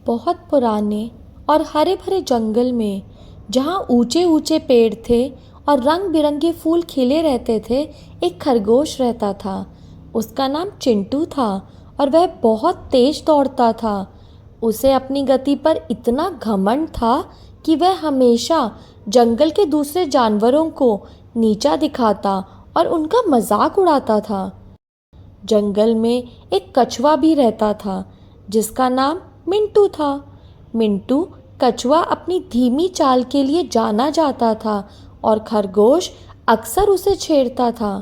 बहुत पुराने और हरे भरे जंगल में, जहाँ ऊंचे ऊंचे पेड़ थे और रंग बिरंगे फूल खिले रहते थे, एक खरगोश रहता था। उसका नाम चिंटू था और वह बहुत तेज दौड़ता था। उसे अपनी गति पर इतना घमंड था कि वह हमेशा जंगल के दूसरे जानवरों को नीचा दिखाता और उनका मजाक उड़ाता था। जंगल में एक कछुआ भी रहता था जिसका नाम मिंटू था। मिंटू कछुआ अपनी धीमी चाल के लिए जाना जाता था और खरगोश अक्सर उसे छेड़ता था।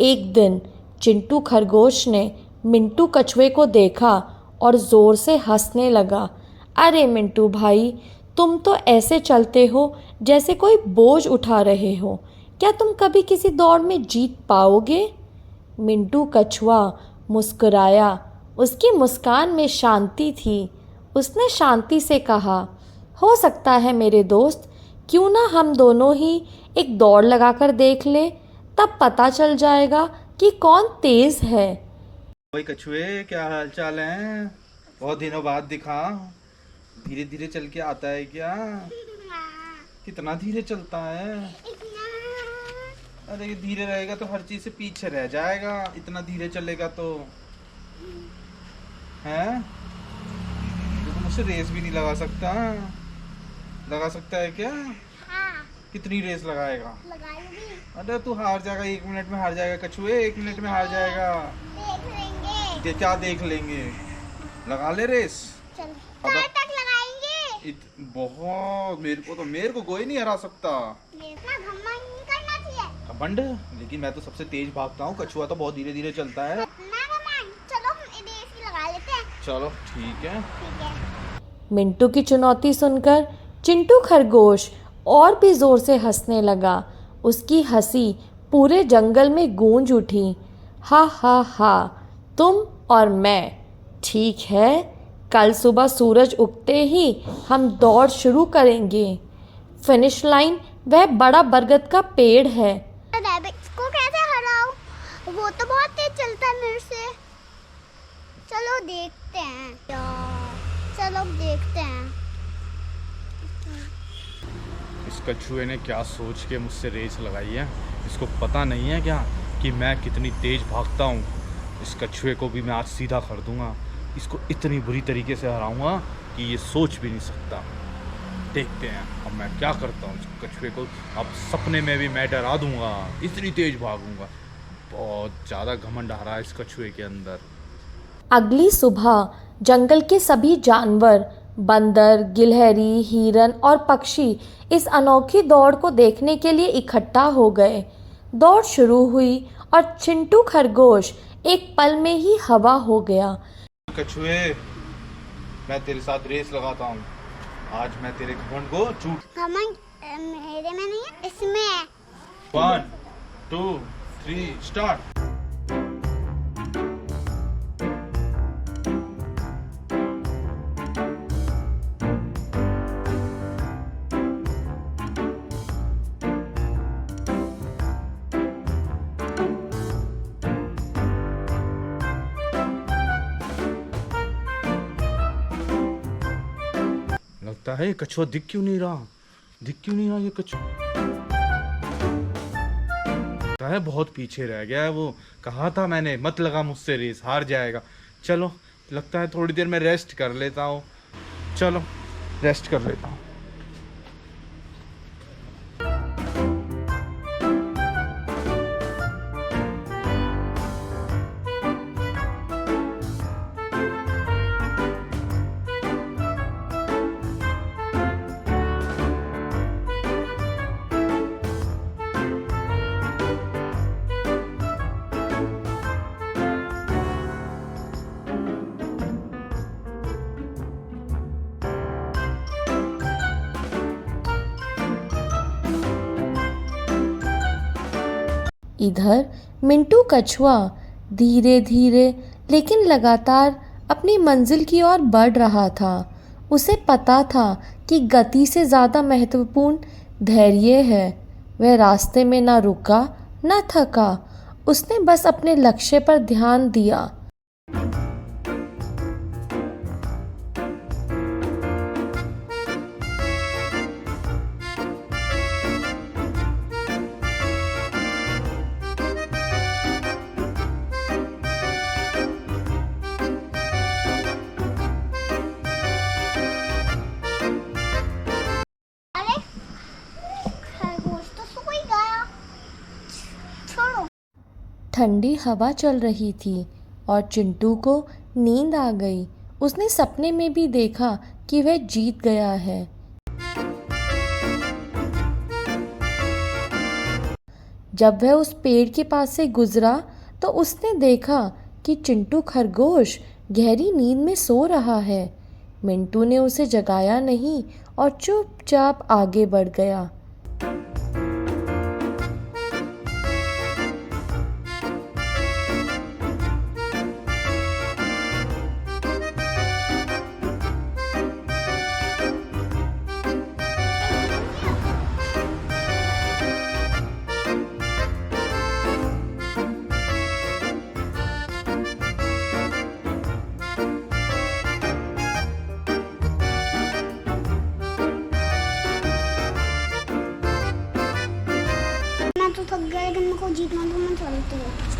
एक दिन चिंटू खरगोश ने मिंटू कछुए को देखा और ज़ोर से हंसने लगा। अरे मिंटू भाई, तुम तो ऐसे चलते हो जैसे कोई बोझ उठा रहे हो। क्या तुम कभी किसी दौड़ में जीत पाओगे? मिंटू कछुआ मुस्कुराया। उसकी मुस्कान में शांति थी। उसने शांति से कहा, हो सकता है मेरे दोस्त, क्यों ना हम दोनों ही एक दौड़ लगाकर देख ले, तब पता चल जाएगा कि कौन तेज है। भाई कछुए, क्या हाल चाल है? बहुत दिनों बाद दिखा। धीरे धीरे चल के आता है क्या? कितना धीरे चलता है? अरे धीरे रहेगा तो हर चीज से पीछे रह जाएगा, इतना धीरे चलेगा तो। हैं? तो मुझसे रेस भी नहीं लगा सकता। लगा सकता है क्या? हाँ। कितनी रेस लगाएगा? लगाएंगे। अरे तू हार जाएगा, 1 मिनट में हार जाएगा कछुए, 1 मिनट में हार जाएगा। देख लेंगे। क्या देख लेंगे? लगा ले रेस। चल अब कहाँ तक लगाएंगे? बहुत, मेरे को कोई नहीं हरा सकता। इतना घमंड नहीं करना चाहिए। घमंड? लेकिन मैं तो सबसे तेज भागता हूँ, कछुआ तो बहुत धीरे धीरे चलता है। इतना घमंड, चलो हम रेस ही लगा लेते हैं। चलो ठीक है। ठीक है। मिंटू की चुनौती सुनकर चिंटू खरगोश और भी जोर से हंसने लगा। उसकी हंसी पूरे जंगल में गूंज उठी। हा हा हा, तुम और मैं। ठीक है, कल सुबह सूरज उगते ही हम दौड़ शुरू करेंगे। फिनिश लाइन वह बड़ा बरगद का पेड़ है। रैबिट्स को कैसे हराऊं? वो तो बहुत तेज चलता है मेरे से। चलो देखते हैं। चलो देखते हैं। इस कछुए ने क्या सोच के मुझसे रेस लगाई है? इसको पता नहीं है क्या कि मैं कितनी तेज भागता हूँ? इस कछुए को भी मैं आज सीधा कर दूंगा। इसको इतनी बुरी तरीके से हराऊंगा कि ये सोच भी नहीं सकता। देखते हैं अब मैं क्या करता हूँ। इस कछुए को अब सपने में भी मैं डरा दूंगा, इतनी तेज भागूंगा। बहुत ज़्यादा घमंड आ रहा है इस कछुए के अंदर। अगली सुबह जंगल के सभी जानवर, बंदर, गिलहरी, हिरन और पक्षी इस अनोखी दौड़ को देखने के लिए इकट्ठा हो गए। दौड़ शुरू हुई और चिंटू खरगोश एक पल में ही हवा हो गया। कछुए, मैं तेरे साथ रेस लगाता हूँ। आज मैं तेरे घमंड को घमंड मेरे में नहीं है, इसमें है। 1 2 3 स्टार्ट। लगता है ये कछुआ दिख क्यों नहीं रहा? ये कछुआ लगता है बहुत पीछे रह गया है। वो कहा था मैंने, मत लगा मुझसे रेस, हार जाएगा। चलो, लगता है थोड़ी देर में रेस्ट कर लेता हूँ। चलो रेस्ट कर लेता हूँ। इधर मिंटू कछुआ धीरे धीरे लेकिन लगातार अपनी मंजिल की ओर बढ़ रहा था। उसे पता था कि गति से ज़्यादा महत्वपूर्ण धैर्य है। वह रास्ते में ना रुका ना थका। उसने बस अपने लक्ष्य पर ध्यान दिया। ठंडी हवा चल रही थी और चिंटू को नींद आ गई। उसने सपने में भी देखा कि वह जीत गया है। जब वह उस पेड़ के पास से गुजरा तो उसने देखा कि चिंटू खरगोश गहरी नींद में सो रहा है। मिंटू ने उसे जगाया नहीं और चुपचाप आगे बढ़ गया। मैं तो थक गया, लेकिन मेरे को जीतना तो मैं चलती हूँ।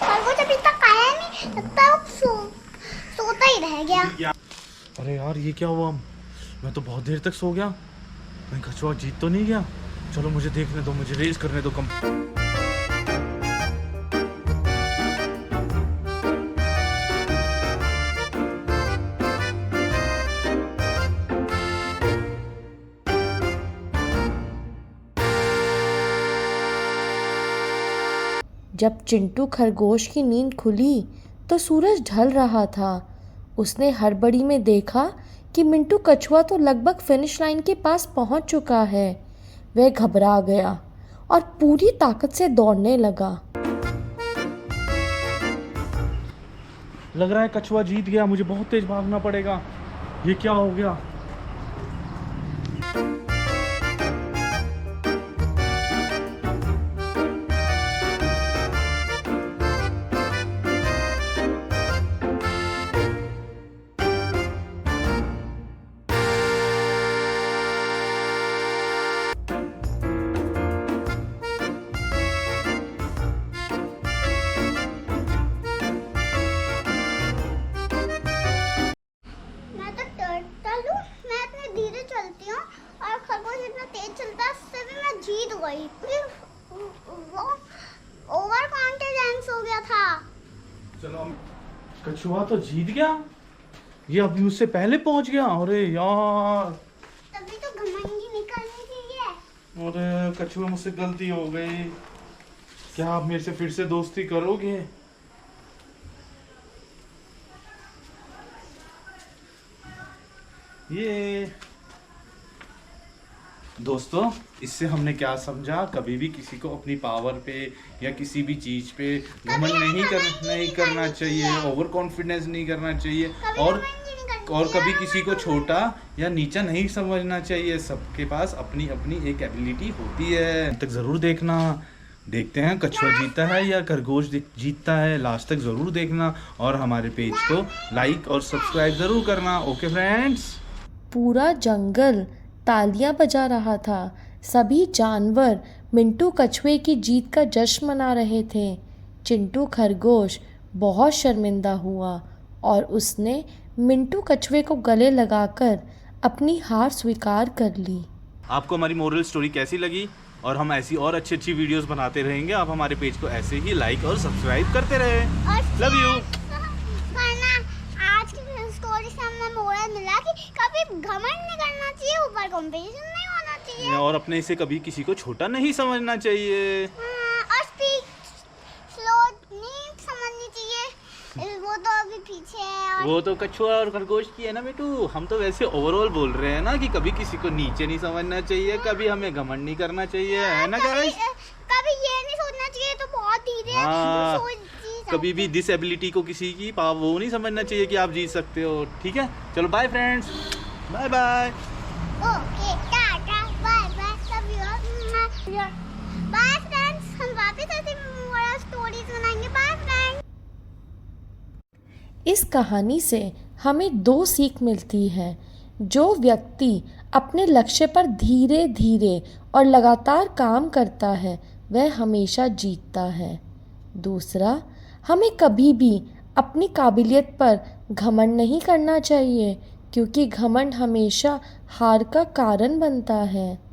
खरगोश अभी तक आया नहीं, लगता है वो सोता ही रह गया। अरे यार ये क्या हुआ? मैं तो बहुत देर तक सो गया। मैं कछुआ जीत तो नहीं गया? चलो मुझे देखने दो, मुझे रेस करने दो। जब चिंटू खरगोश की नींद खुली तो सूरज ढल रहा था। उसने हड़बड़ी में देखा कि मिंटू कछुआ तो लगभग फिनिश लाइन के पास पहुंच चुका है। वह घबरा गया और पूरी ताकत से दौड़ने लगा। लग रहा है कछुआ जीत गया। मुझे बहुत तेज भागना पड़ेगा। ये क्या हो गया? मैं तो टर्टल हूँ, मैं इतने धीरे चलती हूँ और खरगोश इतना तेज चलता है, उससे भी मैं जीत गई। वो ओवर कॉन्फिडेंस हो गया था। चलो कछुआ तो जीत गया। ये अभी मुझसे पहले पहुंच गया। अरे यार, तभी तो घमंडी निकलनी चाहिए। अरे कछुआ, मुझसे गलती हो गई। क्या आप मेरे से फिर से दोस्ती करोगे? ये दोस्तों, इससे हमने क्या समझा? कभी भी किसी को अपनी पावर पे या किसी भी चीज पे घमंड नहीं करना चाहिए। ओवर कॉन्फिडेंस नहीं करना चाहिए और कभी किसी को छोटा या नीचा नहीं समझना चाहिए। सबके पास अपनी अपनी एक एबिलिटी होती है। अंत तक जरूर देखना। देखते हैं कछुआ जीता है या खरगोश जीतता है। लास्ट तक जरूर देखना और हमारे पेज को लाइक और सब्सक्राइब जरूर करना। Okay friends. पूरा जंगल तालियां बजा रहा था। सभी जानवर मिंटू कछुए की जीत का जश्न मना रहे थे। चिंटू खरगोश बहुत शर्मिंदा हुआ और उसने मिंटू कछुए को गले लगाकर अपनी हार स्वीकार कर ली। आपको हमारी मोरल स्टोरी कैसी लगी? और हम ऐसी और अच्छी अच्छी वीडियोस बनाते रहेंगे। आप हमारे पेज को ऐसे ही लाइक और सब्सक्राइब करते रहे। Love you. वरना आज की स्टोरी से हमें मोरल मिला कि कभी घमंड नहीं करना चाहिए, ऊपर कंपटीशन नहीं होना चाहिए और अपने से कभी किसी को छोटा नहीं समझना चाहिए। और स्पीड स्लो नहीं समझनी चाहिए। वो तो अभी पीछे है और वो तो कछुआ और खरगोश की है ना बेटू। हम तो वैसे ओवरऑल बोल रहे हैं ना कि कभी किसी को नीचे नहीं समझना चाहिए, कभी हमें घमंड नहीं करना चाहिए, है ना गाइस? कभी ये नहीं सोचना चाहिए तो बहुत धीरे हाँ, सोच कभी भी डिसेबिलिटी को किसी की वो नहीं समझना चाहिए कि आप जीत सकते हो। ठीक है, चलो bye friends, bye bye. Okay, tata, bye bye, love you, bye friends. हम वापस ऐसे मोरल स्टोरीज बनाएंगे। Bye friends. इस कहानी से हमें दो सीख मिलती है। जो व्यक्ति अपने लक्ष्य पर धीरे धीरे और लगातार काम करता है वह हमेशा जीतता है। दूसरा, हमें कभी भी अपनी काबिलियत पर घमंड नहीं करना चाहिए, क्योंकि घमंड हमेशा हार का कारण बनता है।